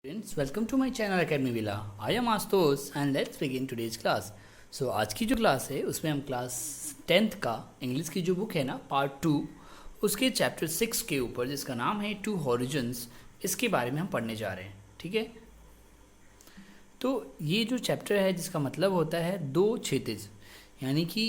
Friends, welcome to my channel Academy Villa. I am Astos and let's begin today's class. So आज की जो class है उसमें हम क्लास 10th का इंग्लिश की जो बुक है ना पार्ट 2 उसके चैप्टर 6 के ऊपर जिसका नाम है टू हॉरिजन्स, इसके बारे में हम पढ़ने जा रहे हैं. ठीक है, तो ये जो चैप्टर है जिसका मतलब होता है दो क्षितिज, यानी कि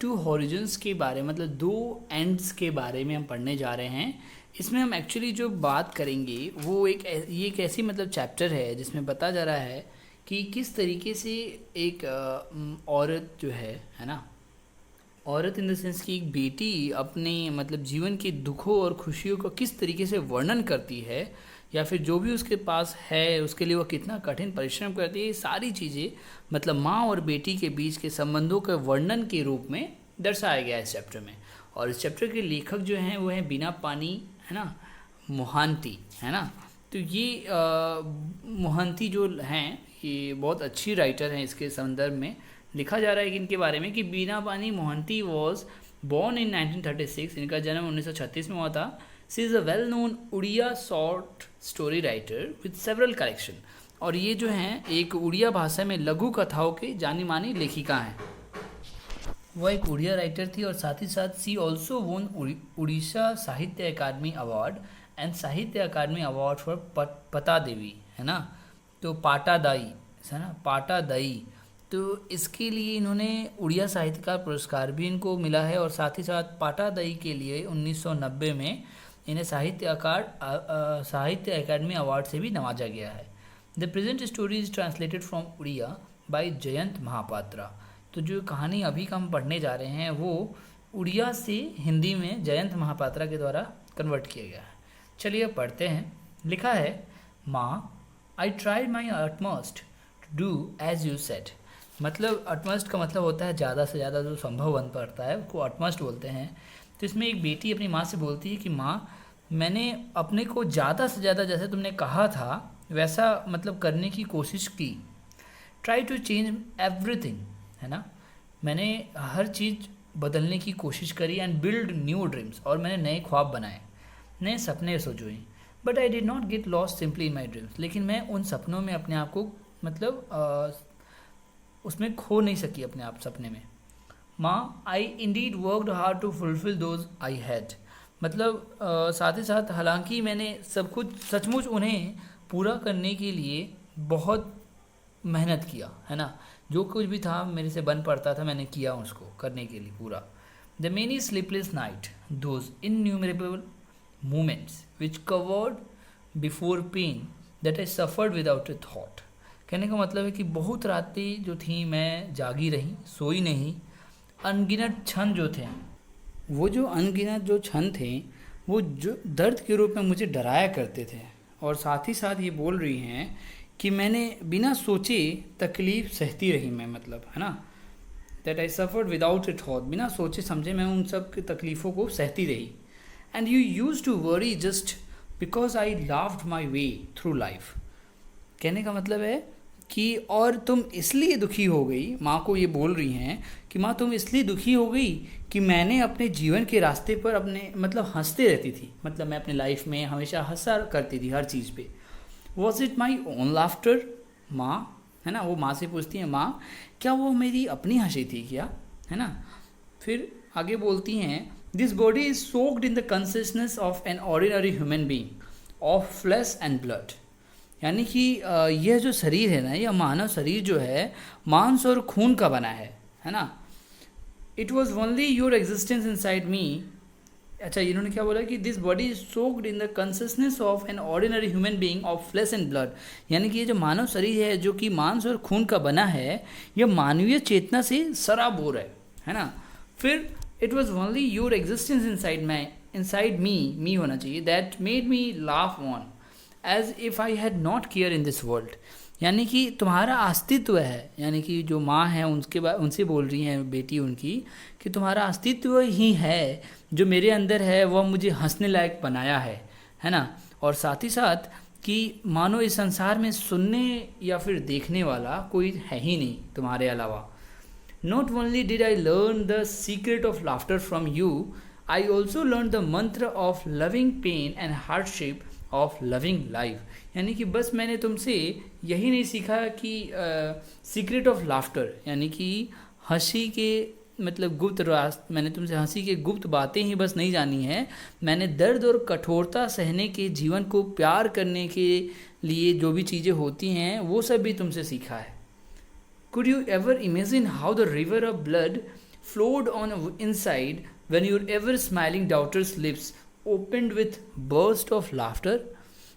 टू हॉरिजन्स के बारे मतलब दो एंड्स के बारे में हम पढ़ने जा रहे हैं. इसमें हम एक्चुअली जो बात करेंगे वो ये एक ऐसी मतलब चैप्टर है जिसमें बता जा रहा है कि किस तरीके से एक औरत जो है ना, औरत इन द सेंस की एक बेटी अपने मतलब जीवन के दुखों और खुशियों को किस तरीके से वर्णन करती है, या फिर जो भी उसके पास है उसके लिए वो कितना कठिन परिश्रम करती है. ये सारी चीज़ें मतलब माँ और बेटी के बीच के संबंधों के वर्णन के रूप में दर्शाया गया है इस चैप्टर में. और इस चैप्टर के लेखक जो हैं वो हैं बीना पानी, है ना, मोहांती, है ना. तो ये मोहांती जो हैं ये बहुत अच्छी राइटर हैं. इसके संदर्भ में लिखा जा रहा है कि इनके बारे में कि बीना पानी मोहांती वॉज बॉर्न इन 1936. इनका जन्म 1936 में हुआ था. She is a well known Odia short story writer with several collection. और ये जो हैं एक उड़िया भाषा में लघु कथाओं के जानी मानी लेखिका हैं. वह एक उड़िया राइटर थी और साथ ही साथ सी ऑल्सो वोन उड़ीसा साहित्य अकादमी अवार्ड एंड साहित्य अकादमी अवार्ड फॉर पता देवी, है ना. तो पाटादाई, है ना, पाटादाई. तो इसके लिए इन्होंने उड़िया साहित्यकार पुरस्कार भी इनको मिला है. और साथ ही साथ पाटादाई के लिए 1990 में इन्हें साहित्य अकादमी अवार्ड से भी नवाजा गया है. The present story is translated from Oriya by Jayanta Mahapatra. तो जो कहानी अभी का हम पढ़ने जा रहे हैं वो उड़िया से हिंदी में जयंत महापात्रा के द्वारा कन्वर्ट किया गया है. चलिए अब पढ़ते हैं. लिखा है, माँ, I tried my utmost to do as you said. मतलब अटमोस्ट का मतलब होता है ज़्यादा से ज़्यादा जो संभव बन पड़ता है उसको अटमोस्ट बोलते हैं. तो इसमें एक बेटी अपनी माँ से बोलती है कि माँ, मैंने अपने को ज़्यादा से ज़्यादा जैसे तुमने कहा था वैसा मतलब करने की कोशिश की. ट्राई टू चेंज एवरीथिंग, है ना. मैंने हर चीज़ बदलने की कोशिश करी एंड बिल्ड न्यू ड्रीम्स. और मैंने नए ख्वाब बनाए, नए सपने सोचोई. But I did not get lost simply in my dreams. लेकिन मैं उन सपनों में अपने आप को मतलब उसमें खो नहीं सकी अपने आप सपने में. माँ, I indeed worked hard to fulfil those I had. मतलब साथ ही साथ हालांकि मैंने सब कुछ सचमुच उन्हें पूरा करने के लिए बहुत मेहनत किया, है ना. जो कुछ भी था मेरे से बन पड़ता था मैंने किया उसको करने के लिए पूरा. The many sleepless night, those innumerable moments which covered before pain that I suffered without a thought. कहने का मतलब है कि बहुत रातें जो थी मैं जागी रही, सोई नहीं. अनगिनत क्षण जो थे, वो जो अनगिनत जो क्षण थे वो जो दर्द के रूप में मुझे डराया करते थे. और साथ ही साथ ये बोल रही हैं कि मैंने बिना सोचे तकलीफ़ सहती रही मैं, मतलब, है ना. That I suffered without a thought. बिना सोचे समझे मैं उन सब की तकलीफ़ों को सहती रही. And you use to worry just because I laughed my way through life. कहने का मतलब है कि और तुम इसलिए दुखी हो गई, माँ को ये बोल रही हैं कि माँ तुम इसलिए दुखी हो गई कि मैंने अपने जीवन के रास्ते पर अपने मतलब हंसते रहती थी. मतलब मैं अपने लाइफ में हमेशा हंसा करती थी हर चीज़ पे. Was it my own laughter, माँ, है ना. वो माँ से पूछती है, माँ क्या वो मेरी अपनी हंसी थी क्या, है ना. फिर आगे बोलती हैं, this body is soaked in the consistence of an ordinary human being of flash and blood. यानी कि यह जो शरीर है ना, यह मानव शरीर जो है मांस और खून का बना है ना. It was only your existence inside me. अच्छा, इन्होंने क्या बोला कि this body is soaked in the consistence of an ordinary human being of flash and blood. यानी कि ये जो मानव शरीर है जो कि मांस और खून का बना है, यह मानवीय चेतना से सराबोर है ना. फिर it was only your existence inside me होना चाहिए, that made me laugh on as if I had not care in this world. यानी कि तुम्हारा अस्तित्व है, यानी कि जो माँ है उनके बाद उनसे बोल रही हैं बेटी उनकी कि तुम्हारा अस्तित्व ही है जो मेरे अंदर है, वह मुझे हंसने लायक बनाया है ना. और साथ ही साथ कि मानो इस संसार में सुनने या फिर देखने वाला कोई है ही नहीं तुम्हारे अलावा. Not only did I learn the secret of laughter from you, I also learn the mantra of loving pain and hardship of loving life. यानी कि बस मैंने तुमसे यही नहीं सीखा कि सीक्रेट ऑफ लाफ्टर, यानी कि हंसी के मतलब गुप्त रास्त, मैंने तुमसे हंसी के गुप्त बातें ही बस नहीं जानी है, मैंने दर्द और कठोरता सहने के, जीवन को प्यार करने के लिए जो भी चीज़ें होती हैं वो सब भी तुमसे सीखा है। Could you ever imagine how the river of blood flowed on inside when your ever smiling daughter's lips opened with burst of laughter?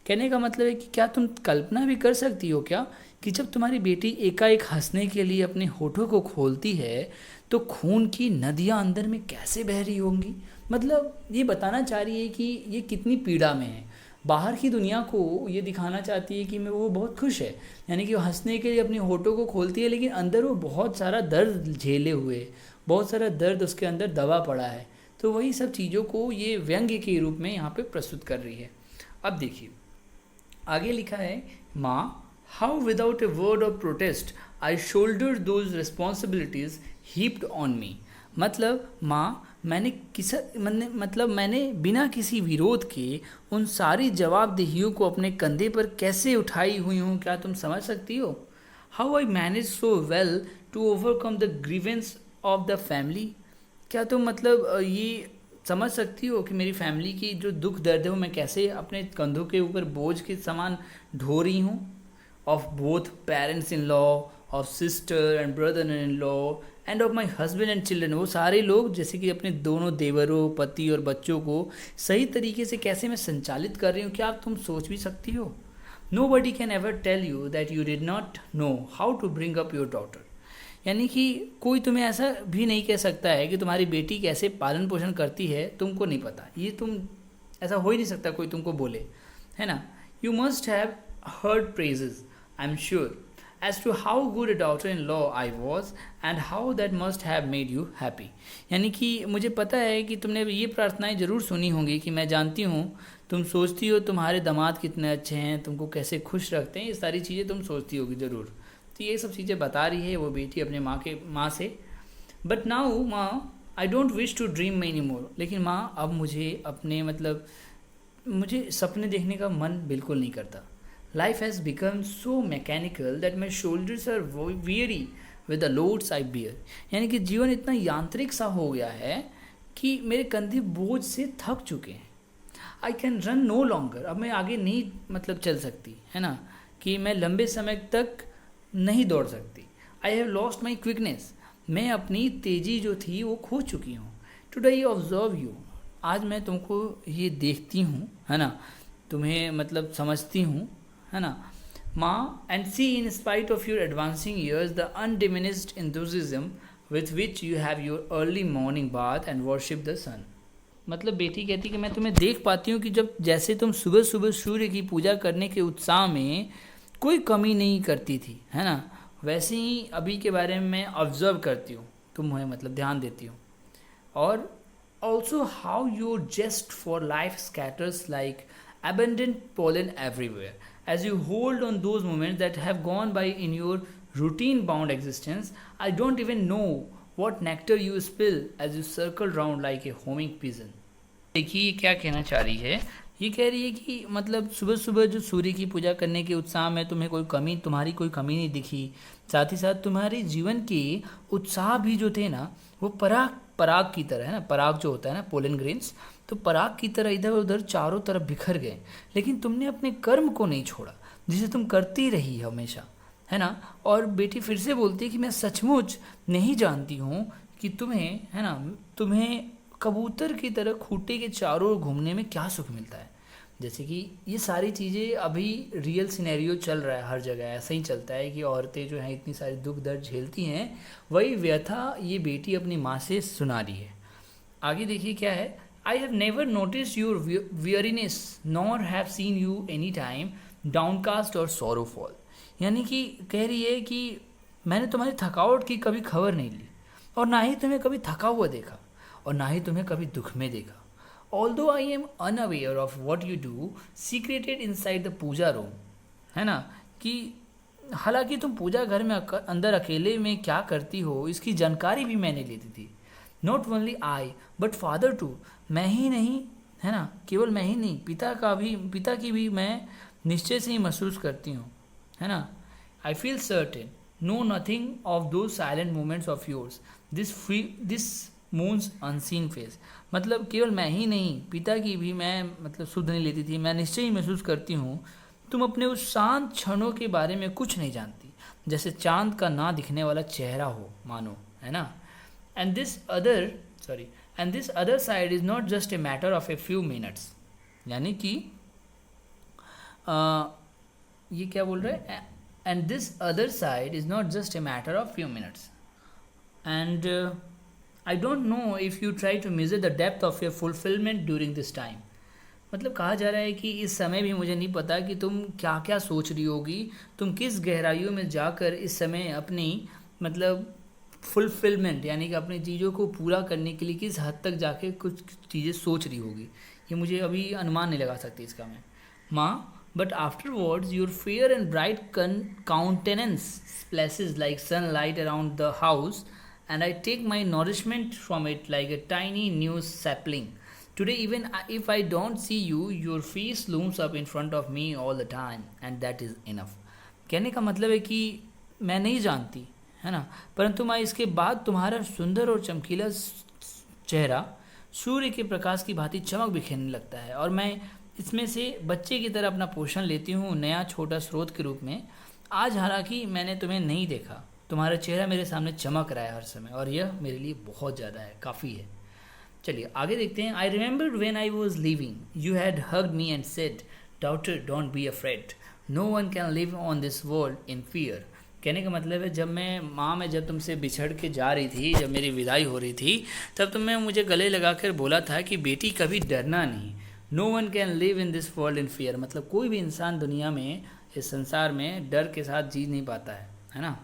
कहने का मतलब है कि क्या तुम कल्पना भी कर सकती हो क्या कि जब तुम्हारी बेटी एकाएक हंसने के लिए अपने होठों को खोलती है तो खून की नदियाँ अंदर में कैसे बह रही होंगी। मतलब ये बताना चाह रही है कि ये कितनी पीड़ा में है, बाहर की दुनिया को ये दिखाना चाहती है कि मैं वो बहुत खुश है, यानी कि वो हंसने के लिए अपने होठों को खोलती है लेकिन अंदर वो बहुत सारा दर्द झेले हुए, बहुत सारा दर्द उसके अंदर दबा पड़ा है। तो वही सब चीज़ों को ये व्यंग्य के रूप में यहाँ पे प्रस्तुत कर रही है। अब देखिए आगे लिखा है, माँ, how without a word of protest I shoulder those responsibilities heaped on me. मतलब माँ, मैंने बिना किसी विरोध के उन सारी जवाबदेहियों को अपने कंधे पर कैसे उठाई हुई हूँ, क्या तुम समझ सकती हो। How I manage so well to overcome the grievance of the family. क्या तुम मतलब ये समझ सकती हो कि मेरी फैमिली की जो दुख दर्द है वो मैं कैसे अपने कंधों के ऊपर बोझ के समान ढो रही हूँ। Of both parents in law, of sister and brother in law end of my husband and children. वो सारे लोग जैसे कि अपने दोनों देवरों, पति और बच्चों को सही तरीके से कैसे मैं संचालित कर रही हूँ, क्या तुम सोच भी सकती हो। Nobody can ever tell you that you did not know how to bring up your daughter. यानी कि कोई तुम्हें ऐसा भी नहीं कह सकता है कि तुम्हारी बेटी कैसे पालन पोषण करती है तुमको नहीं पता, ये तुम ऐसा हो ही नहीं सकता कोई तुमको बोले, है ना। You must have heard praises, I am sure, as to how good a daughter-in-law I was and how that must have made you happy। यानी कि मुझे पता है कि तुमने ये प्रार्थनाएं ज़रूर सुनी होंगी कि मैं जानती हूँ तुम सोचती हो तुम्हारे दामाद कितने अच्छे हैं, तुमको कैसे खुश रखते हैं, ये सारी चीज़ें तुम सोचती होगी ज़रूर। तो ये सब चीज़ें बता रही है वो बेटी अपने माँ से। बट नाउ माँ, I don't wish to dream any more. लेकिन माँ, अब मुझे सपने देखने का मन बिल्कुल नहीं करता। Life has become so mechanical that my shoulders are weary with the loads I bear। यानी कि जीवन इतना यांत्रिक सा हो गया है कि मेरे कंधे बोझ से थक चुके हैं। I can run no longer, अब मैं आगे नहीं चल सकती, है ना, कि मैं लंबे समय तक नहीं दौड़ सकती। I have lost my quickness, मैं अपनी तेज़ी जो थी वो खो चुकी हूँ। Today I observe you, आज मैं तुमको ये देखती हूँ, है ना, तुम्हें समझती हूँ, है ना माँ। And she in spite of your advancing years the undiminished enthusiasm with which you have your early morning bath and worship the sun। मतलब बेटी कहती कि मैं तुम्हें देख पाती हूँ कि जब जैसे तुम सुबह सुबह सूर्य की पूजा करने के उत्साह में कोई कमी नहीं करती थी, है ना, वैसे ही अभी के बारे में मैं ऑब्जर्व करती हूँ, तुम्हें ध्यान देती हूँ। और also how your zest for life scatters like abundant pollen everywhere as you hold on those moments that have gone by in your routine bound existence। I don't even know what nectar you spill as you circle round like a homing pigeon। देखिए क्या कहना चाह रही है, ये कह रही है कि सुबह सुबह जो सूर्य की पूजा करने के उत्साह में तुम्हारी कोई कमी नहीं दिखी, साथ ही साथ तुम्हारे जीवन के उत्साह भी जो थे ना वो पराग की तरह, है ना, पराग जो होता है ना, पोलन ग्रेन्स, तो पराग की तरह इधर उधर चारों तरफ बिखर गए। लेकिन तुमने अपने कर्म को नहीं छोड़ा जिसे तुम करती रही हमेशा, है ना। और बेटी फिर से बोलती है कि मैं सचमुच नहीं जानती हूँ कि तुम्हें, है ना, तुम्हें कबूतर की तरह खूंटे के चारों ओर घूमने में क्या सुख मिलता है। जैसे कि ये सारी चीज़ें अभी रियल सिनेरियो चल रहा है, हर जगह ऐसा ही चलता है कि औरतें जो हैं इतनी सारी दुख दर्द झेलती हैं, वही व्यथा ये बेटी अपनी माँ से सुना रही है। आगे देखिए क्या है, I have never noticed your weariness nor have seen you any time downcast or sorrowful। यानी कि कह रही है कि मैंने तुम्हारी थकावट की कभी खबर नहीं ली और ना ही तुम्हें कभी थका हुआ देखा और ना ही तुम्हें कभी दुख में देखा। Although I am unaware of what you do secreted inside the puja room, है ना, कि हालांकि तुम पूजा घर में अंदर अकेले में क्या करती हो इसकी जानकारी भी मैंने लेती थी। Not only I but father too, मैं ही नहीं, है ना। केवल मैं ही नहीं, पिता की भी मैं निश्चय से ही महसूस करती हूँ, है ना। I feel certain, know nothing of those silent moments of yours, this moon's unseen face. मतलब केवल मैं ही नहीं, पिता की भी मैं मतलब सुध नहीं लेती थी, मैं निश्चय ही महसूस करती हूँ तुम अपने उस शांत क्षणों के बारे में कुछ नहीं जानती, जैसे चांद का ना दिखने वाला चेहरा हो मानो, है ना। And this other end this other side is not just a matter of a few minutes, यानी कि ये क्या बोल रहे हैं, and this other side is not just a matter of few minutes and I don't know if you try to measure the depth of your fulfilment during this time. मतलब कहा जा रहा है कि इस समय भी मुझे नहीं पता कि तुम क्या क्या सोच रही होगी, तुम किस गहराइयों में जाकर इस समय अपनी मतलब फुलफिलमेंट यानी कि अपनी चीज़ों को पूरा करने के लिए किस हद तक जाके कुछ चीज़ें सोच रही होगी, ये मुझे अभी अनुमान नहीं लगा सकती इसका मैं। माँ, but afterwards your fair and bright countenance splashes like sunlight around the house, and I take my nourishment from it like a tiny new sapling. Today, even if I don't see you, your face looms up in front of me all the time, and that is enough. कहने का मतलब है कि मैं नहीं जानती, है ना, परंतु मैं इसके बाद तुम्हारा सुंदर और चमकीला चेहरा सूर्य के प्रकाश की भांति चमक बिखेरने लगता है, और मैं इसमें से बच्चे की तरह अपना पोषण लेती हूँ नया छोटा स्रोत के रूप में। आज हालांकि मैंने तुम्हें नहीं देखा, तुम्हारा चेहरा मेरे सामने चमक रहा है हर समय, और यह मेरे लिए बहुत ज़्यादा है, काफ़ी है। चलिए आगे देखते हैं। I remembered when I was living, you had hugged me and said, daughter don't be afraid, no one can live on this world in fear. कहने का मतलब है जब तुमसे बिछड़ के जा रही थी, जब मेरी विदाई हो रही थी, तब तुमने मुझे गले लगाकर बोला था कि बेटी कभी डरना नहीं, no one can live in this world in fear. मतलब कोई भी इंसान दुनिया में, इस संसार में डर के साथ जी नहीं पाता है ना।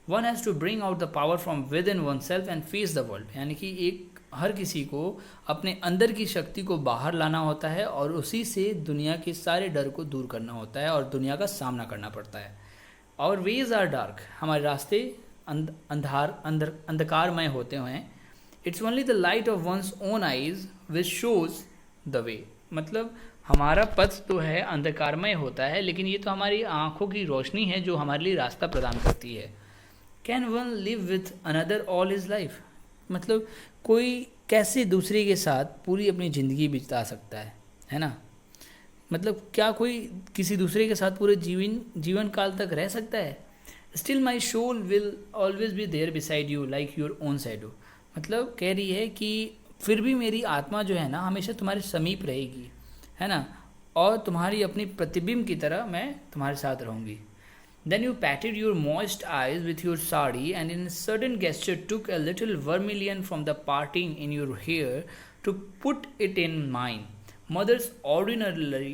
One has to bring out the power from within oneself and face the world, यानी कि हर किसी को अपने अंदर की शक्ति को बाहर लाना होता है और उसी से दुनिया के सारे डर को दूर करना होता है और दुनिया का सामना करना पड़ता है। और वेज आर डार्क, हमारे रास्ते अंधकारमय होते हैं। It's only the light of one's own eyes which shows the way. मतलब हमारा पथ तो है अंधकारमय होता है, लेकिन ये तो हमारी आँखों की रोशनी है जो हमारे लिए रास्ता प्रदान करती है। Can one live with another all his life, मतलब कोई कैसे दूसरे के साथ पूरी अपनी ज़िंदगी बिता सकता है ना। मतलब क्या कोई किसी दूसरे के साथ पूरे जीवन काल तक रह सकता है। Still my soul will always be there beside you like your own shadow. मतलब कह रही है कि फिर भी मेरी आत्मा जो है ना हमेशा तुम्हारे समीप रहेगी, है ना, और तुम्हारी अपनी प्रतिबिंब की तरह मैं तुम्हारे साथ रहूँगी। Then you patted your moist eyes with your sari and in a sudden gesture took a little vermilion from the parting in your hair to put it in mine. Mothers ordinarily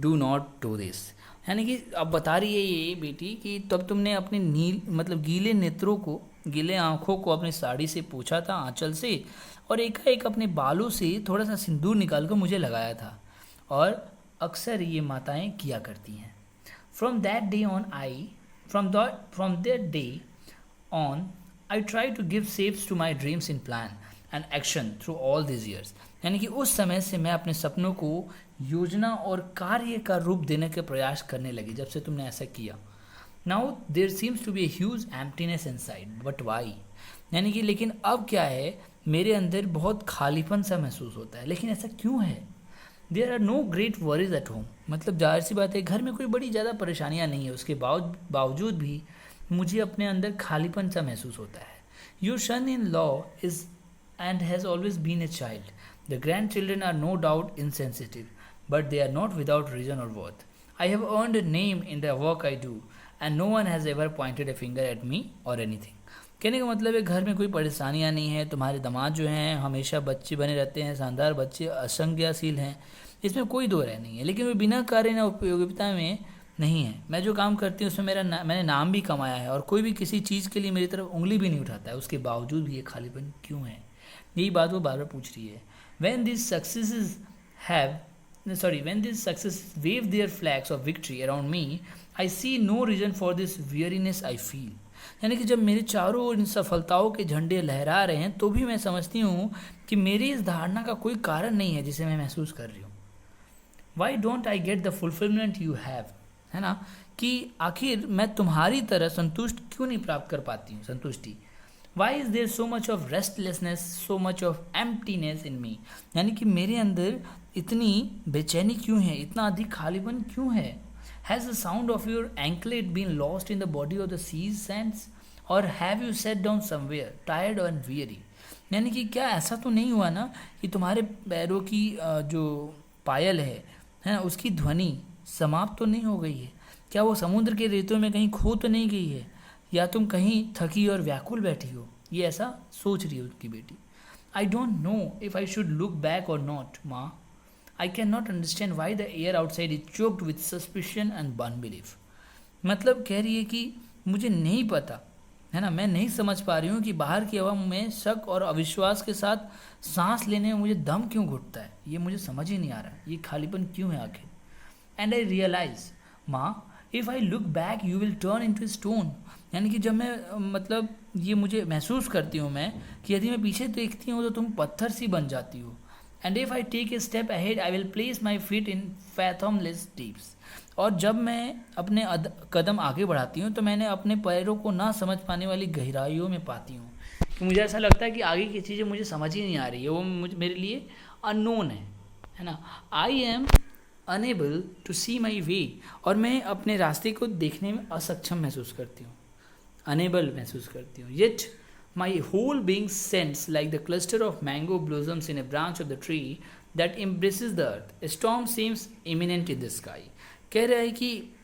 do not do this. यानी कि अब बता रही है ये बेटी कि तब तुमने अपने गीले नेत्रों को, गीले आँखों को अपनी साड़ी से पोंछा था, आंचल से, और एकाएक अपने बालों से थोड़ा सा सिंदूर निकाल कर मुझे लगाया था, और अक्सर ये माताएं किया करती हैं। From that day on, I try to give shapes to my dreams in plan and action through all these years. यानी कि उस समय से मैं अपने सपनों को योजना और कार्य का रूप देने का प्रयास करने लगी जब से तुमने ऐसा किया। Now there seems to be a huge emptiness inside, but why? यानी कि लेकिन अब क्या है, मेरे अंदर बहुत खालीपन सा महसूस होता है, लेकिन ऐसा क्यों है? There are no great worries at home. मतलब जाहिर सी बात है घर में कोई बड़ी ज़्यादा परेशानियाँ नहीं है, उसके बावजूद भी मुझे अपने अंदर खालीपन सा महसूस होता है। Your son in law is and has always been a child. The grandchildren are no doubt insensitive, but they are not without reason or worth. I have earned a name in the work I do and no one has ever pointed a finger at me or anything. कहने का मतलब है घर में कोई परेशानियाँ नहीं है, तुम्हारे दामाद जो हैं हमेशा बच्चे बने रहते हैं, शानदार बच्चे, असंज्ञाशील हैं, इसमें कोई दो राय नहीं है, लेकिन वे बिना कार्य न उपयोगिता में नहीं है। मैं जो काम करती हूँ उसमें मैंने नाम भी कमाया है, और कोई भी किसी चीज़ के लिए मेरी तरफ उंगली भी नहीं उठाता है, उसके बावजूद भी ये खालीपन क्यों है, यही बात वो बार बार पूछ रही है। when these successes wave their flags of victory around me, I see no reason for this weariness I feel. यानी कि जब मेरे चारों ओर इन सफलताओं के झंडे लहरा रहे हैं तो भी मैं समझती हूँ कि मेरी इस धारणा का कोई कारण नहीं है जिसे मैं महसूस कर रही हूँ। Why don't I get the fulfilment you have, है ना, कि आखिर मैं तुम्हारी तरह संतुष्ट क्यों नहीं प्राप्त कर पाती हूँ, संतुष्टि। Why is there so much of restlessness, so much of emptiness in me, यानी कि मेरे अंदर इतनी बेचैनी क्यों है, इतना अधिक खालीपन क्यों है। Has the sound of your anklet been lost in the body of the sea's sands, or have you set down somewhere tired and weary, यानी कि क्या ऐसा तो नहीं हुआ ना कि तुम्हारे पैरों की जो पायल है ना, उसकी ध्वनि समाप्त तो नहीं हो गई है। क्या वो समुद्र के रेतों में कहीं खो तो नहीं गई है, या तुम कहीं थकी और व्याकुल बैठी हो, ये ऐसा सोच रही है उनकी बेटी। आई don't know if I should look back और नॉट माँ, I can not understand why the air outside is choked with suspicion and unbelief. मतलब कह रही है कि मुझे नहीं पता, है ना, मैं नहीं समझ पा रही हूँ कि बाहर की हवा में शक और अविश्वास के साथ सांस लेने में मुझे दम क्यों घुटता है, ये मुझे समझ ही नहीं आ रहा, ये खालीपन क्यों है आखिर। एंड आई रियलाइज माँ, if I look back you will turn into stone, यानी कि जब मैं मतलब ये मुझे महसूस करती हूँ मैं कि यदि मैं पीछे देखती हूँ तो तुम पत्थर सी बन जाती हो। And if I take a step ahead I will place my feet in fathomless deeps, और जब मैं अपने कदम आगे बढ़ाती हूँ तो मैंने अपने पैरों को ना समझ पाने वाली गहराइयों में पाती हूँ, कि मुझे ऐसा लगता है कि आगे की चीज़ें मुझे समझ ही नहीं आ रही है, वो मुझे मेरे लिए अननोन है ना। आई एम अनेबल टू सी माई वे, और मैं अपने रास्ते को देखने में असक्षम महसूस करती हूँ, अनेबल महसूस करती हूँ। Yet my whole being sense like the cluster of mango blossoms in a branch of the tree that embraces the earth, a storm seems imminent in the sky. कह रहा है कि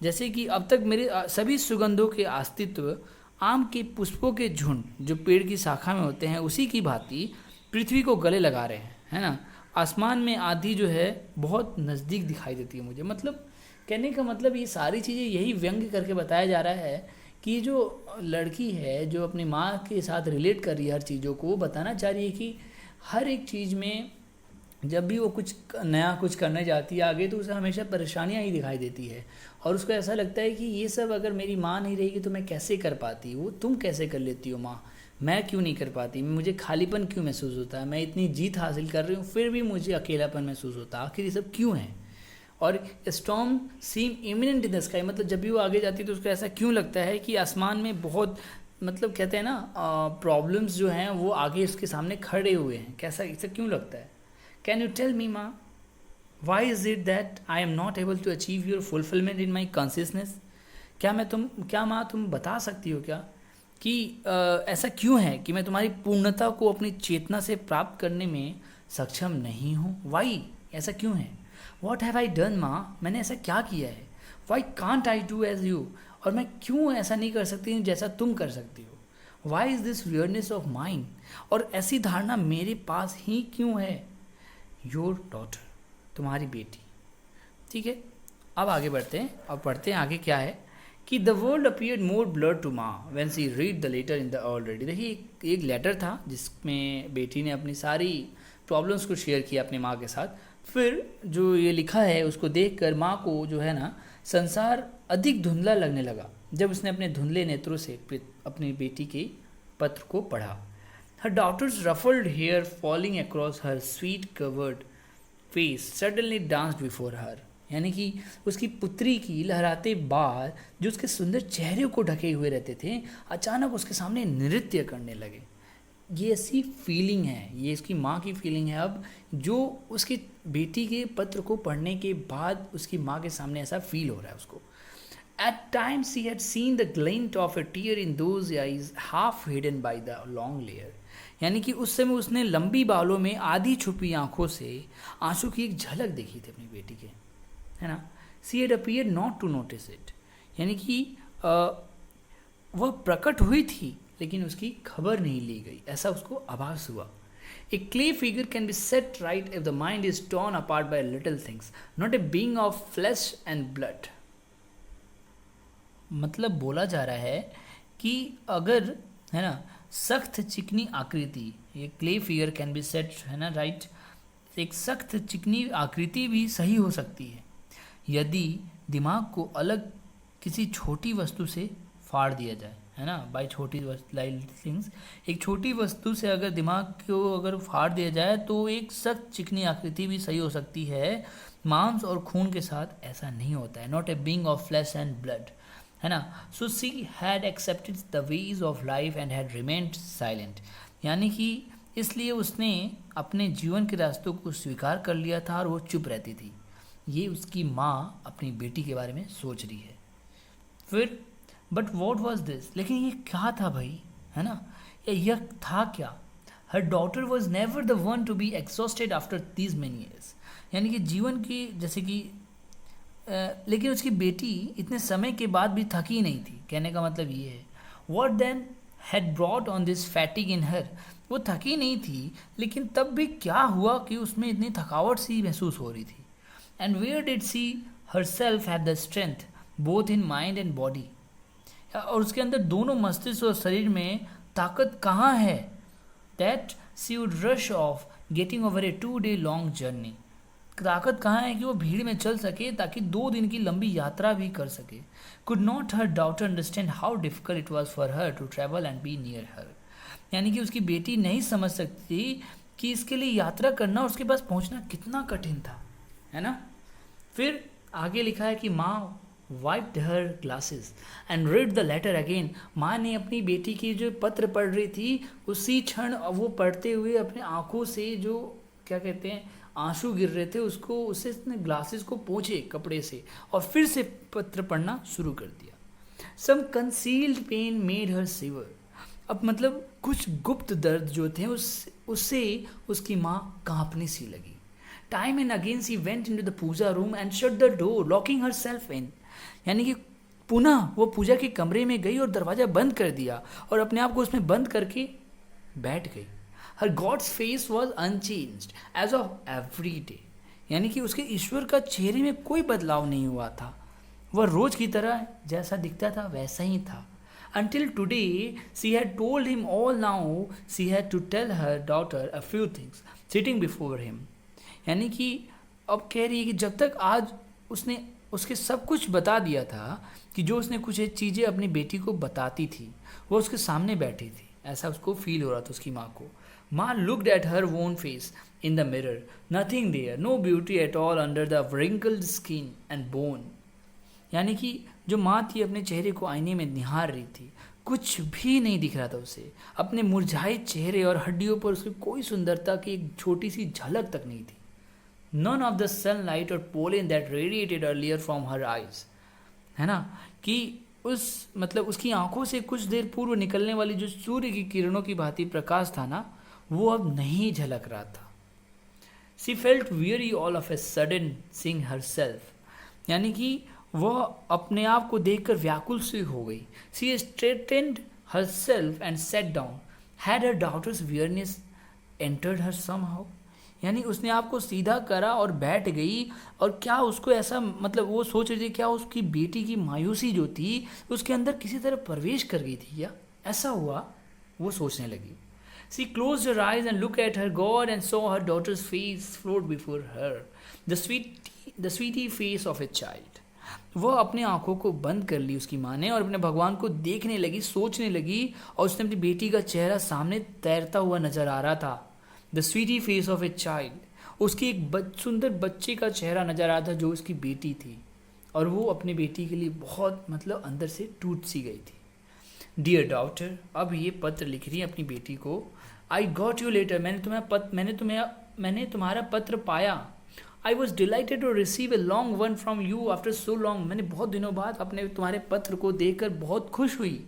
जैसे कि अब तक मेरे सभी सुगंधों के अस्तित्व आम के पुष्पों के झुंड जो पेड़ की शाखा में होते हैं उसी की भांति पृथ्वी को गले लगा रहे हैं, है ना। आसमान में आधी जो है बहुत नज़दीक दिखाई देती है मुझे। मतलब कहने का मतलब ये सारी चीज़ें यही व्यंग करके बताया जा रहा है कि जो लड़की है जो अपनी माँ के साथ रिलेट कर रही है हर चीज़ों को, वो बताना चाह रही है कि हर एक चीज़ में जब भी वो कुछ नया कुछ करने जाती है आगे तो उसे हमेशा परेशानियाँ ही दिखाई देती है, और उसको ऐसा लगता है कि ये सब अगर मेरी माँ नहीं रहेगी तो मैं कैसे कर पाती, वो तुम कैसे कर लेती हो माँ, मैं क्यों नहीं कर पाती, मुझे खालीपन क्यों महसूस होता है, मैं इतनी जीत हासिल कर रही हूँ फिर भी मुझे अकेलापन महसूस होता है, आखिर ये सब क्यों है। और storm seem imminent in the sky, मतलब जब भी वो आगे जाती है तो उसको ऐसा क्यों लगता है कि आसमान में बहुत मतलब कहते हैं ना प्रॉब्लम्स जो हैं वो आगे उसके सामने खड़े हुए हैं, कैसा ऐसा क्यों लगता है। कैन यू टेल मी माँ, why is it that I am not able to achieve your fulfilment in my consciousness. क्या माँ तुम बता सकती हो क्या कि ऐसा क्यों है कि मैं तुम्हारी पूर्णता को अपनी चेतना से प्राप्त करने में सक्षम नहीं हूँ। वाई, ऐसा क्यों है। वॉट हैव आई डन माँ, मैंने ऐसा क्या किया है। Why can't I do as you, और मैं क्यों ऐसा नहीं कर सकती जैसा तुम कर सकती हो। Why is this weariness of mind, और ऐसी धारणा मेरे पास ही क्यों है। योर डॉटर, तुम्हारी बेटी। ठीक है, अब आगे बढ़ते हैं। अब पढ़ते हैं आगे क्या है कि the world appeared more blurred to Ma when she read the letter in the already. देखिए एक लेटर था जिसमें बेटी ने अपनी सारी प्रॉब्लम्स को शेयर किया अपनी माँ के साथ। फिर जो ये लिखा है उसको देखकर माँ को जो है ना संसार अधिक धुंधला लगने लगा जब उसने अपने धुंधले नेत्रों से अपनी बेटी के पत्र को पढ़ा। Her daughter's ruffled hair falling across her sweet covered face suddenly danced before her, यानी कि उसकी पुत्री की लहराते बाल जो उसके सुंदर चेहरे को ढके हुए रहते थे अचानक उसके सामने नृत्य करने लगे। ये ऐसी फीलिंग है, ये इसकी माँ की फीलिंग है अब, जो उसकी बेटी के पत्र को पढ़ने के बाद उसकी माँ के सामने ऐसा फील हो रहा है उसको। At times he had seen the glint of a tear in those eyes half hidden by the long layer, यानी कि उस समय उसने लंबी बालों में आधी छुपी आंखों से आंसू की एक झलक देखी थी अपनी बेटी के, है ना। She had appeared not to notice it, यानी कि वह प्रकट हुई थी लेकिन उसकी खबर नहीं ली गई, ऐसा उसको आभास हुआ। A clay figure can be set right if the mind is torn apart by little things, not a being of flesh and blood। मतलब बोला जा रहा है कि अगर है ना सख्त चिकनी आकृति, ये clay figure can be set, है ना, राइट, एक सख्त चिकनी आकृति भी सही हो सकती है यदि दिमाग को अलग किसी छोटी वस्तु से फाड़ दिया जाए। है ना, बाई छोटी थिंग्स। एक छोटी वस्तु से अगर दिमाग को अगर फाड़ दिया जाए तो एक सख्त चिकनी आकृति भी सही हो सकती है, मांस और खून के साथ ऐसा नहीं होता है। Not a being of flash and blood, है ना। So she had accepted the ways of life and had remained silent, यानी कि इसलिए उसने अपने जीवन के रास्तों को स्वीकार कर लिया था और वो चुप रहती थी। ये उसकी माँ अपनी बेटी के बारे में सोच रही है। फिर बट वॉट वॉज दिस, लेकिन ये क्या था भाई, है ना, यह था क्या। Her daughter was never the one to be exhausted after these many years, यानी कि जीवन की जैसे कि लेकिन उसकी बेटी इतने समय के बाद भी थकी नहीं थी। कहने का मतलब ये है, what then had brought on this fatigue in her, वो थकी नहीं थी लेकिन तब भी क्या हुआ कि उसमें इतनी थकावट सी महसूस हो रही थी। And where did she herself have the strength both in mind and body, और उसके अंदर दोनों मस्तिष्क और शरीर में ताकत कहाँ है, that she would rush of getting over a 2 day long journey, ताकत कहाँ है कि वो भीड़ में चल सके ताकि 2 दिन की लंबी यात्रा भी कर सके। Could not her daughter understand how difficult it was for her to travel and be near her, यानी कि उसकी बेटी नहीं समझ सकती कि इसके लिए यात्रा करना और उसके पास पहुंचना कितना कठिन था, है ना। फिर आगे लिखा है कि माँ wiped her glasses and read the letter again, माँ ने अपनी बेटी की जो पत्र पढ़ रही थी उसी क्षण वो पढ़ते हुए अपने आंखों से जो क्या कहते हैं आंसू गिर रहे थे उसको उससे उसने ग्लासेस को पोंछे कपड़े से और फिर से पत्र पढ़ना शुरू कर दिया। सम कंसील्ड पेन मेड हर सिवर, अब मतलब कुछ गुप्त दर्द जो थे उससे उसकी माँ कांपने सी लगी। Time and again she went into the puja room and shut the door locking herself in, यानी कि पुनः वो पूजा के कमरे में गई और दरवाज़ा बंद कर दिया और अपने आप को उसमें बंद करके बैठ गई। Her god's face was unchanged as of every day, यानी कि उसके ईश्वर का चेहरे में कोई बदलाव नहीं हुआ था, वह रोज की तरह जैसा दिखता था वैसा ही था। Until today, she had told him all. Now she had to tell her daughter a few things sitting before him, यानी कि अब कह रही है कि जब तक आज उसने उसके सब कुछ बता दिया था कि जो उसने कुछ चीज़ें अपनी बेटी को बताती थी वो उसके सामने बैठी थी, ऐसा उसको फील हो रहा था उसकी माँ को। माँ looked at her own face in the mirror, nothing there, no beauty at all under the wrinkled skin and bone, यानी कि जो माँ थी अपने चेहरे को आईने में निहार रही थी, कुछ भी नहीं दिख रहा था उसे, अपने मुरझाए चेहरे और हड्डियों पर उसकी कोई सुंदरता की एक छोटी सी झलक तक नहीं थी। नन ऑफ द सनलाइट और pollen that radiated earlier from her eyes, है ना, कि उस मतलब उसकी आंखों से कुछ देर पूर्व निकलने वाली जो सूर्य की किरणों की भांति प्रकाश था ना, वो अब नहीं झलक रहा था। सी felt weary all of a sudden seeing herself, यानी कि वह अपने आप को देखकर व्याकुल सी हो गई। She straightened herself and sat down, had her daughter's weariness entered her somehow, यानी उसने आप को सीधा करा और बैठ गई। और क्या उसको ऐसा मतलब वो सोच रही थी क्या उसकी बेटी की मायूसी जो थी उसके अंदर किसी तरह प्रवेश कर गई थी या ऐसा हुआ, वो सोचने लगी। She closed her eyes and looked at her God and saw her daughter's face float before her, the sweetie face of a child. वह अपने आंखों को बंद कर ली उसकी माँ ने और अपने भगवान को देखने लगी, सोचने लगी, और उसने अपनी बेटी का चेहरा सामने तैरता हुआ नजर आ रहा था। The sweety face of a child, उसकी एक सुंदर बच्चे का चेहरा नजर आ रहा था जो उसकी बेटी थी, और वो अपनी बेटी के लिए बहुत मतलब अंदर से टूट सी गई थी। डियर डॉटर, अब ये पत्र लिख रही है अपनी बेटी को। आई गॉट यू लेटर, मैंने तुम्हारा पत्र पाया। I was delighted to receive a long one from you after so long, मैंने बहुत दिनों बाद अपने तुम्हारे पत्र को देखकर बहुत खुश हुई।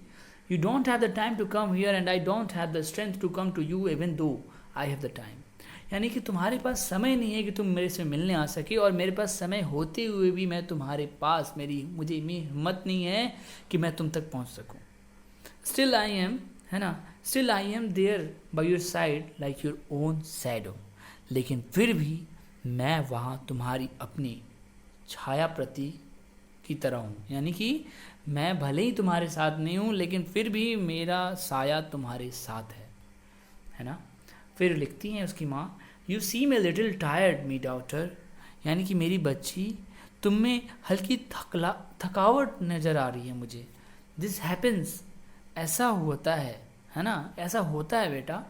You don't have the time to come here and I don't have the strength to come to you even though I have the time, यानी कि तुम्हारे पास समय नहीं है कि तुम मेरे से मिलने आ सके, और मेरे पास समय होते हुए भी मैं तुम्हारे पास मुझे हिम्मत नहीं है कि मैं तुम तक पहुंच सकूं। स्टिल आई एम, है ना, still I am there by your side like your own shadow, लेकिन फिर भी मैं वहाँ तुम्हारी अपनी छाया प्रति की तरह हूँ, यानी कि मैं भले ही तुम्हारे साथ नहीं हूँ लेकिन फिर भी मेरा साया तुम्हारे साथ है ना। फिर लिखती हैं उसकी माँ, you seem a little tired me daughter, यानी कि मेरी बच्ची तुम में हल्की थकावट नज़र आ रही है मुझे। दिस हैपन्स ऐसा होता है ना, ऐसा होता है बेटा।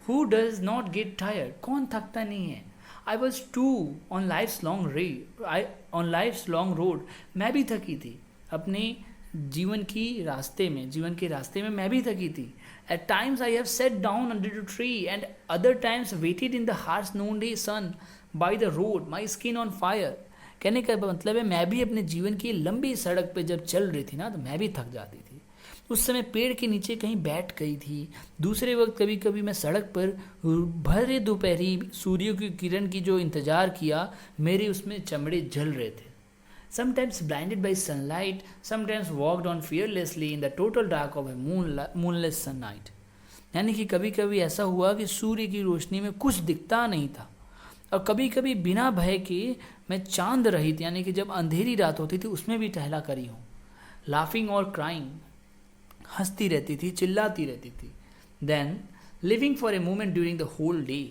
Who does not get tired, कौन थकता नहीं है। I was too on life's long long road, मैं भी थकी थी अपने जीवन के रास्ते में मैं भी थकी थी। At times I have set down under the tree and other times waited in the harsh noon day sun by the road, my skin on fire. कहने का मतलब है मैं भी अपने जीवन की लंबी सड़क पे जब चल रही थी ना तो मैं भी थक जाती थी। उस समय पेड़ के नीचे कहीं बैठ गई थी, दूसरे वक्त कभी कभी मैं सड़क पर भरे दोपहरी सूर्य की किरण की जो इंतज़ार किया, मेरे उसमें चमड़े जल रहे थे। Sometimes blinded by sunlight, sometimes walked on fearlessly in the total dark of a moonless sun night. यानी कि कभी कभी ऐसा हुआ कि सूर्य की रोशनी में कुछ दिखता नहीं था, और कभी कभी बिना भय के मैं चांद रही थी, यानी कि जब अंधेरी रात होती थी उसमें भी टहला करी हूँ। लाफिंग और क्राइंग, हंसती रहती थी, चिल्लाती रहती थी। Then living for a moment during the whole day,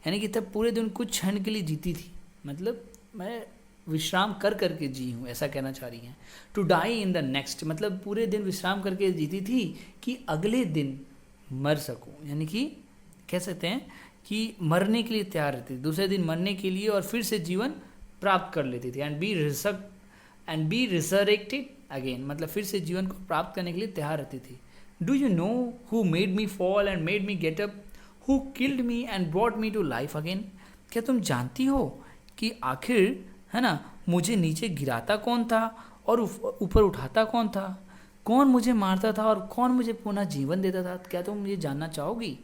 यानी कि तब पूरे दिन कुछ क्षण के लिए जीती थी, मतलब मैं विश्राम कर करके जी हूँ, ऐसा कहना चाह रही हैं। To die in the next, मतलब पूरे दिन विश्राम करके जीती थी कि अगले दिन मर सकूँ, यानी कि कह सकते हैं कि मरने के लिए तैयार रहती थी, दूसरे दिन मरने के लिए और फिर से जीवन प्राप्त कर लेती थी। एंड बी रिसरेक्टेड अगेन, मतलब फिर से जीवन को प्राप्त करने के लिए तैयार रहती थी। Do you know who made me fall and made me get up, who killed me and brought me to life again. क्या तुम जानती हो कि आखिर, है ना, मुझे नीचे गिराता कौन था और ऊपर उठाता कौन था, कौन मुझे मारता था और कौन मुझे पुनः जीवन देता था? क्या तुम मुझे जानना चाहोगी?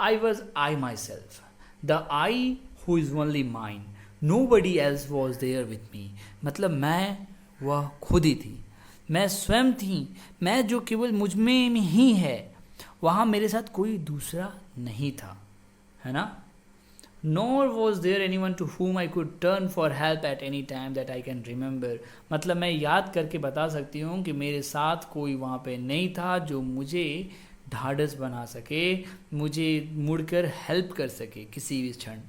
I was I myself, the I who is only mine, nobody else was there with me. मतलब मैं वह खुद ही थी, मैं स्वयं थी, मैं जो केवल मुझ में ही है, वहाँ मेरे साथ कोई दूसरा नहीं था, है ना। Nor was there anyone to whom I could turn for help at any time that I can remember. मतलब मैं याद करके बता सकती हूँ कि मेरे साथ कोई वहाँ पे नहीं था जो मुझे ढाढ़स बना सके, मुझे मुड़कर हेल्प कर सके किसी भी क्षण।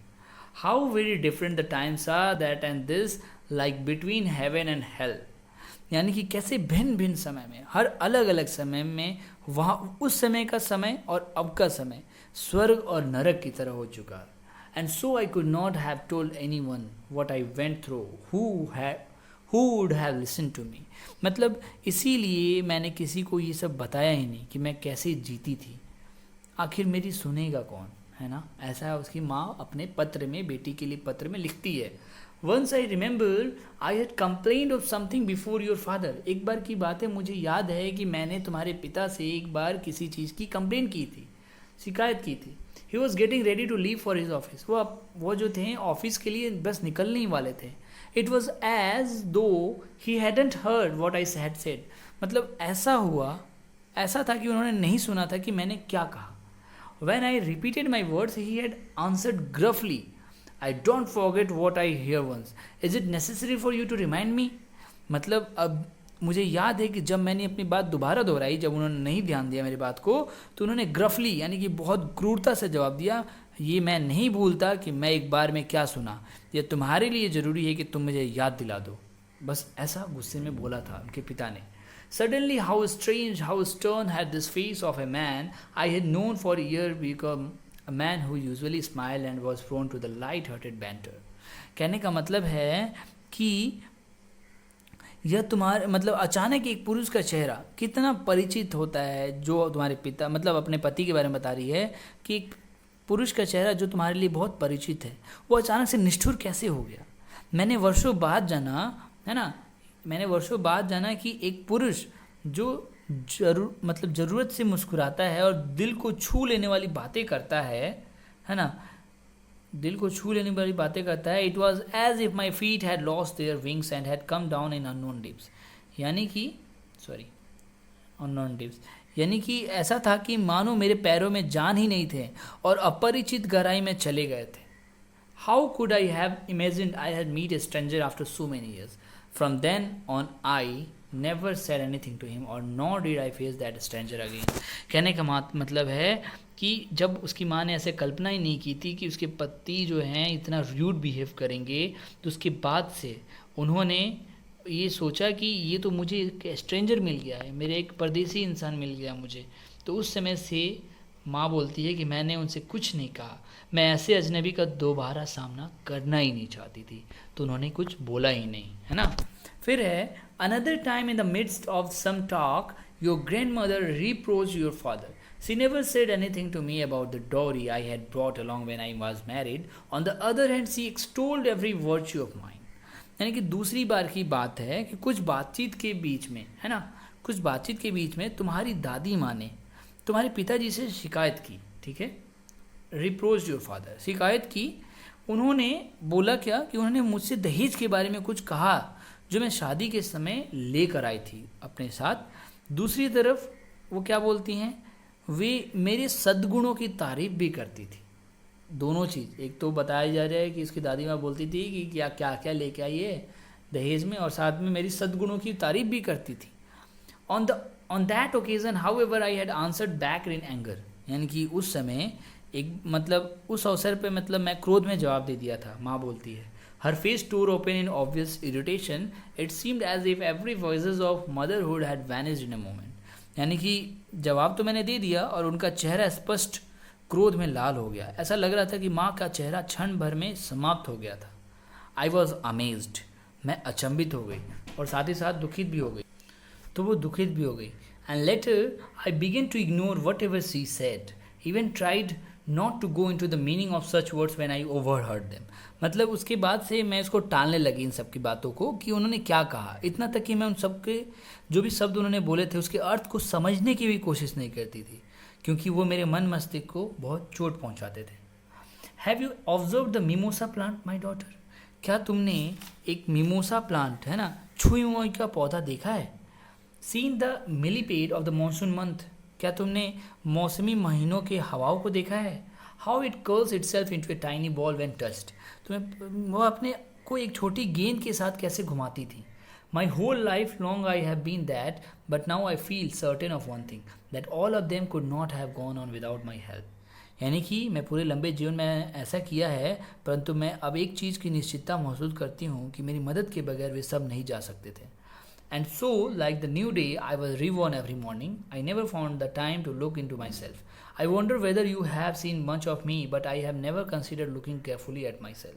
How very different the times are that and this, like between heaven and hell. यानी कि कैसे भिन्न भिन्न समय में, हर अलग अलग समय में, वहाँ उस समय का समय और अब का समय स्वर्ग और नरक की तरह हो चुका है। And so I could not have told anyone what I went through who would have listened to me. मतलब इसीलिए मैंने किसी को ये सब बताया ही नहीं कि मैं कैसे जीती थी, आखिर मेरी सुनेगा कौन, है ना। ऐसा उसकी माँ अपने पत्र में, बेटी के लिए पत्र में लिखती है। Once I remember I had complained of something before your father. एक बार की बात है, मुझे याद है कि मैंने तुम्हारे पिता से एक बार किसी चीज़ की कंप्लेंट की थी, शिकायत की थी। He was getting ready to leave for his office. वो जो थे ऑफिस के लिए बस निकलने ही वाले थे। It was as though he hadn't heard what I had said. मतलब ऐसा था कि उन्होंने नहीं सुना था कि मैंने क्या कहा। When I repeated my words, he had answered gruffly, I don't forget what I hear once. Is it necessary for you to remind me? मतलब अब मुझे याद है कि जब मैंने अपनी बात दोबारा दोहराई, जब उन्होंने नहीं ध्यान दिया मेरी बात को, तो उन्होंने ग्रफली यानी कि बहुत क्रूरता से जवाब दिया, ये मैं नहीं भूलता कि मैं एक बार में क्या सुना, ये तुम्हारे लिए ज़रूरी है कि तुम मुझे याद दिला दो। बस ऐसा गुस्से में बोला था उनके पिता ने। Suddenly how strange, how stern had this face of a man I had known for a year become a man who usually smiled and was prone to the light-hearted banter. कहने का मतलब है कि यह तुम्हारे मतलब अचानक एक पुरुष का चेहरा कितना परिचित होता है, जो तुम्हारे पिता मतलब अपने पति के बारे में बता रही है कि एक पुरुष का चेहरा जो तुम्हारे लिए बहुत परिचित है, वो अचानक से निष्ठुर कैसे हो गया। मैंने वर्षों बाद जाना, है ना, मैंने वर्षों बाद जाना कि एक पुरुष जो ज़रूरत से मुस्कुराता है और दिल को छू लेने वाली बातें करता है ना, दिल को छू लेने वाली बातें करता है। It was as if my feet had lost their wings and had come down in unknown dips, यानी कि अननोन डिप्स, यानी कि ऐसा था कि मानो मेरे पैरों में जान ही नहीं थे और अपरिचित गहराई में चले गए थे। How could I have imagined I had meet a stranger after so many years. From then on I never said anything to him और nor did I face that stranger again. कहने का मतलब है कि जब उसकी माँ ने ऐसे कल्पना ही नहीं की थी कि उसके पति जो हैं इतना रूड बिहेव करेंगे, तो उसके बाद से उन्होंने ये सोचा कि ये तो मुझे एक स्ट्रेंजर मिल गया है, मेरे एक परदेसी इंसान मिल गया मुझे। तो उस समय से माँ बोलती है कि मैंने उनसे कुछ नहीं कहा, मैं ऐसे अजनबी का दोबारा सामना करना ही नहीं चाहती थी, तो उन्होंने कुछ बोला ही नहीं, है ना। फिर है another time in the midst of some talk your grandmother reproach your father. She never said anything to me about the dowry I had brought along when I was married. On the other hand, she extolled every virtue of mine. यानी कि दूसरी बार की बात है कि कुछ बातचीत के बीच में, है ना, कुछ बातचीत के बीच में तुम्हारी दादी माँ ने तुम्हारे पिताजी से शिकायत की, ठीक है, रिप्रोच योर फादर, शिकायत की। उन्होंने बोला क्या कि उन्होंने मुझसे दहेज के बारे में कुछ कहा जो मैं शादी के समय लेकर आई थी अपने साथ। दूसरी तरफ वो क्या बोलती हैं, वे मेरे सद्गुणों की तारीफ भी करती थी। दोनों चीज़, एक तो बताया जा रहा है कि इसकी दादी माँ बोलती थी कि क्या क्या क्या लेके आई है दहेज में, और साथ में मेरी सद्गुणों की तारीफ भी करती थी। On that occasion how ever I had answered back in anger, यानी कि उस समय एक मतलब उस अवसर पे मतलब मैं क्रोध में जवाब दे दिया था, माँ बोलती है। Her face tore open in obvious irritation, it seemed as if every voices of motherhood had vanished in a moment. यानी कि जवाब तो मैंने दे दिया और उनका चेहरा स्पष्ट क्रोध में लाल हो गया। ऐसा लग रहा था कि माँ का चेहरा क्षण भर में समाप्त हो गया था। आई वॉज अमेज्ड, मैं अचंभित हो गई और साथ ही साथ दुखित भी हो गई। तो वो दुखित भी हो गई। And later I began to ignore whatever she said, even tried not to go into the meaning of such words when I overheard them. मतलब उसके बाद से मैं इसको टालने लगी इन सब की बातों को कि उन्होंने क्या कहा, इतना तक कि मैं उन सब के जो भी शब्द उन्होंने बोले थे उसके अर्थ को समझने की भी कोशिश नहीं करती थी, क्योंकि वो मेरे मन मस्तिष्क को बहुत चोट पहुंचाते थे। Have you observe the mimosa plant my daughter, क्या तुमने एक मिमोसा प्लांट, है ना, छुई हुई का पौधा देखा है? Seen the millipede of the monsoon month, क्या तुमने मौसमी महीनों के हवाओं को देखा है? How it curls it self into a tiny ball when touched, तुम्हें वो अपने को एक छोटी गेंद के साथ कैसे घुमाती थी। My whole life long I have been that, but now I feel certain of one thing, that all of them could not have gone on without my help. यानी कि मैं पूरे लंबे जीवन में ऐसा किया है, परंतु मैं अब एक चीज़ की निश्चितता महसूस करती हूँ कि मेरी मदद के बगैर वे सब नहीं जा सकते थे। And so, like the new day I was reborn every morning, I never found the time to look into myself. I wonder whether you have seen much of me, but I have never considered looking carefully at myself.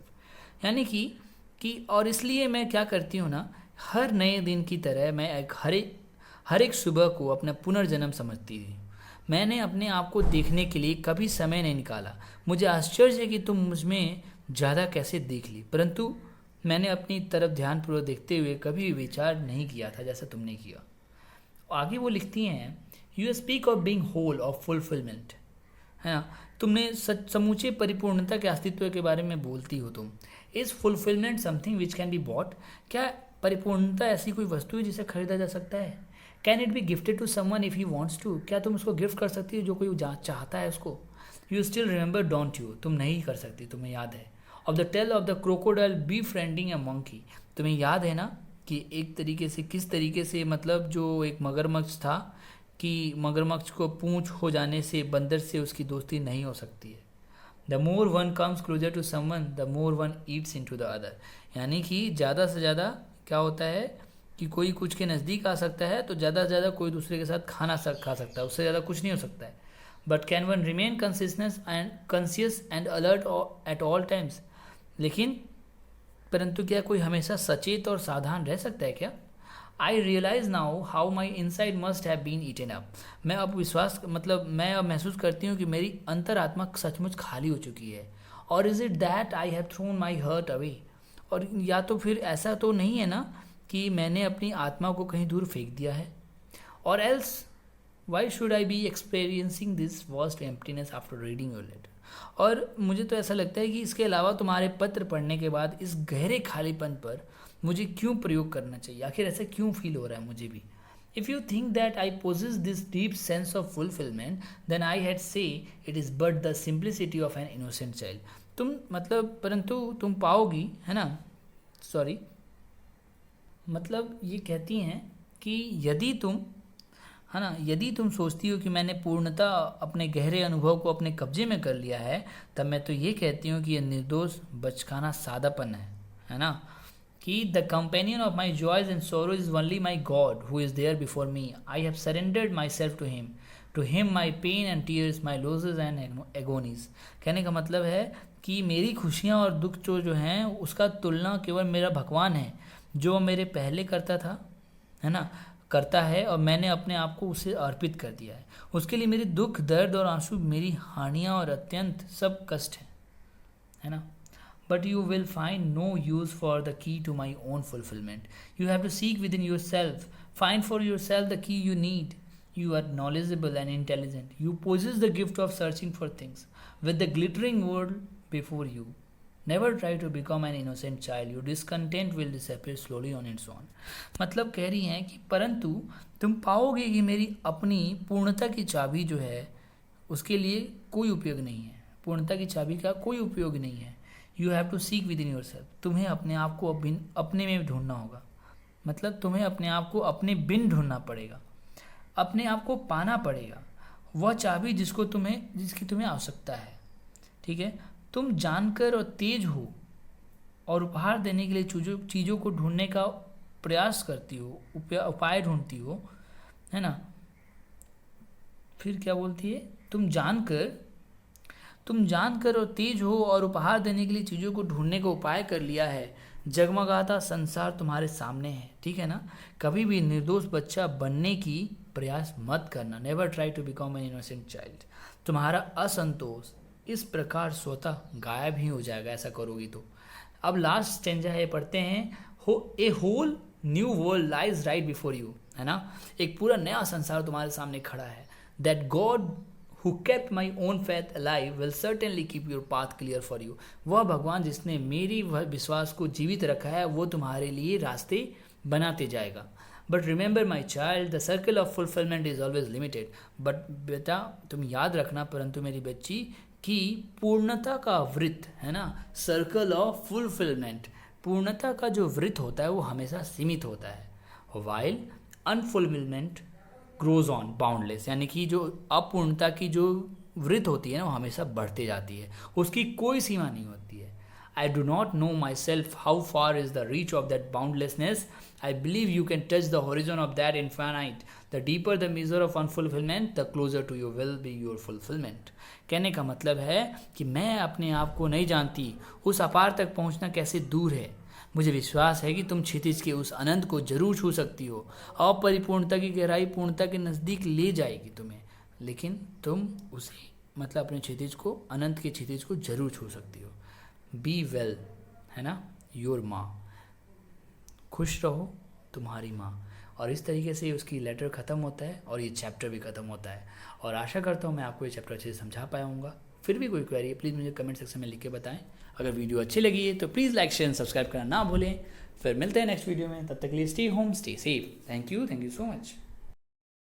यानी कि और इसलिए मैं क्या करती हूँ ना, हर नए दिन की तरह मैं हर एक सुबह को अपना पुनर्जन्म समझती थी। मैंने अपने आप को देखने के लिए कभी समय नहीं निकाला। मुझे आश्चर्य है कि तुम मुझ में ज़्यादा कैसे देख ली, परंतु मैंने अपनी तरफ ध्यानपूर्वक देखते हुए कभी विचार नहीं किया था जैसा तुमने किया। आगे वो लिखती हैं, you speak of being whole of fulfilment, है ना, तुमने समूचे परिपूर्णता के अस्तित्व के बारे में बोलती हो तुम। Is fulfilment something which can be bought, क्या परिपूर्णता ऐसी कोई वस्तु है जिसे खरीदा जा सकता है? Can it be gifted to someone if he wants to, क्या तुम उसको गिफ्ट कर सकती हो जो कोई चाहता है उसको? You still remember don't you, तुम नहीं कर सकती, तुम्हें याद है। Of the tale of the crocodile befriending a monkey, तुम्हें याद है ना कि एक तरीके से किस तरीके से मतलब जो एक मगरमच्छ था कि मगरमच्छ को पूंछ हो जाने से बंदर से उसकी दोस्ती नहीं हो सकती है। The more one comes closer to someone the more one eats into the other, यानी कि ज़्यादा से ज़्यादा क्या होता है कि कोई कुछ के नज़दीक आ सकता है तो ज़्यादा से ज़्यादा कोई दूसरे के साथ खा सकता है, उससे ज़्यादा कुछ नहीं हो सकता है। But can one remain conscious and alert at all times, लेकिन परंतु क्या कोई हमेशा सचेत और सावधान रह सकता है क्या? I realize now how my inside must have been eaten up, मैं अब महसूस करती हूँ कि मेरी अंतरात्मा सचमुच खाली हो चुकी है। और is it that I have thrown my hurt away, और या तो फिर ऐसा तो नहीं है ना कि मैंने अपनी आत्मा को कहीं दूर फेंक दिया है? और else why should I be experiencing this vast emptiness after reading your letter, और मुझे तो ऐसा लगता है कि इसके अलावा तुम्हारे पत्र पढ़ने के बाद इस गहरे खालीपन पर मुझे क्यों प्रयोग करना चाहिए? आखिर ऐसा क्यों फील हो रहा है मुझे भी? If you think that I possess this deep sense of fulfilment then I had say it is but the simplicity of an innocent child. तुम परंतु तुम पाओगी, है ना, सॉरी, मतलब ये कहती हैं कि यदि तुम सोचती हो कि मैंने पूर्णता अपने गहरे अनुभव को अपने कब्जे में कर लिया है, तब मैं तो ये कहती हूँ कि यह निर्दोष बचकाना सादापन है ना, कि the companion of my joys and sorrow is only my God who is there before me, I have surrendered myself to him my pain and tears, my losses and agonies. कहने का मतलब है कि मेरी खुशियाँ और दुख जो हैं उसका तुलना केवल मेरा भगवान है, जो मेरे पहले करता था, है ना, करता है, और मैंने अपने आप को उसे अर्पित कर दिया है। उसके लिए मेरे दुख, दर्द और आंसू, मेरी हानियाँ और अत्यंत सब कष्ट हैं, है ना। But you will find no use for the key to my own fulfilment, you have to seek within yourself, find for yourself the key you need, you are knowledgeable and intelligent, you possess the gift of searching for things with the glittering world before you, never try to become an innocent child, your discontent will disappear slowly on its own। मतलब कह रही हैं कि परंतु तुम पाओगे कि मेरी अपनी पूर्णता की चाबी जो है उसके लिए कोई उपयोग नहीं है, पूर्णता की चाबी का कोई उपयोग नहीं है। You have to seek within yourself, तुम्हें अपने आप को अपने में ढूंढना होगा, मतलब तुम्हें अपने आप को अपने बिन ढूंढना पड़ेगा, अपने आप को पाना पड़ेगा, वह चाबी जिसकी तुम्हें आवश्यकता है। ठीक है, तुम जानकर और तेज हो और उपहार देने के लिए चीज़ों को ढूंढने का प्रयास करती हो, उपाय ढूंढती हो, है ना। फिर क्या बोलती है, तुम जानकर और तेज हो और उपहार देने के लिए चीज़ों को ढूंढने का उपाय कर लिया है, जगमगाता संसार तुम्हारे सामने है। ठीक है ना, कभी भी निर्दोष बच्चा बनने की प्रयास मत करना, never try to become an innocent child. तुम्हारा असंतोष इस प्रकार स्वतः गायब ही हो जाएगा ऐसा करोगी तो। अब लास्ट स्टेंजा है, पढ़ते हैं, a whole new world lies right before you, है ना, एक पूरा नया संसार तुम्हारे सामने खड़ा है। That God who kept my own faith alive will certainly keep your path clear for you, वह भगवान जिसने मेरी वह विश्वास को जीवित रखा है वो तुम्हारे लिए रास्ते बनाते जाएगा। But remember my child, the circle of fulfilment is always limited, but बेटा तुम याद रखना, परंतु मेरी बच्ची, की पूर्णता का वृत्त, है ना, सर्कल ऑफ फुलफिलमेंट, पूर्णता का जो वृत्त होता है वो हमेशा सीमित होता है। While unfulfilment grows on boundless, यानी कि जो अपूर्णता की जो वृत्त होती है ना वो हमेशा बढ़ते जाती है, उसकी कोई सीमा नहीं होती है। I do not know myself how far is the reach of that boundlessness, I believe you can touch the horizon of that infinite, the deeper the measure of unfulfilment the closer to you will be your fulfilment. कहने का मतलब है कि मैं अपने आप को नहीं जानती, उस अपार तक पहुंचना कैसे दूर है, मुझे विश्वास है कि तुम क्षितिज के उस अनंत को जरूर छू सकती हो। अपरिपूर्णता की गहराई पूर्णता के नज़दीक ले जाएगी तुम्हें, लेकिन तुम उसे, मतलब अपने क्षितिज को, अनंत के क्षितिज को जरूर छू सकती हो। बी वेल, है ना, योर माँ, खुश रहो तुम्हारी माँ। और इस तरीके से उसकी लेटर ख़त्म होता है और ये चैप्टर भी ख़त्म होता है। और आशा करता हूँ मैं आपको ये चैप्टर अच्छे से समझा पाया हूँगा। फिर भी कोई क्वेरी है प्लीज़ मुझे कमेंट सेक्शन में लिख के बताएं। अगर वीडियो अच्छी लगी है तो प्लीज़ लाइक शेयर सब्सक्राइब करना ना भूलें। फिर मिलते हैं नेक्स्ट वीडियो में, तब तक के लिए stay home stay safe. Thank you so much.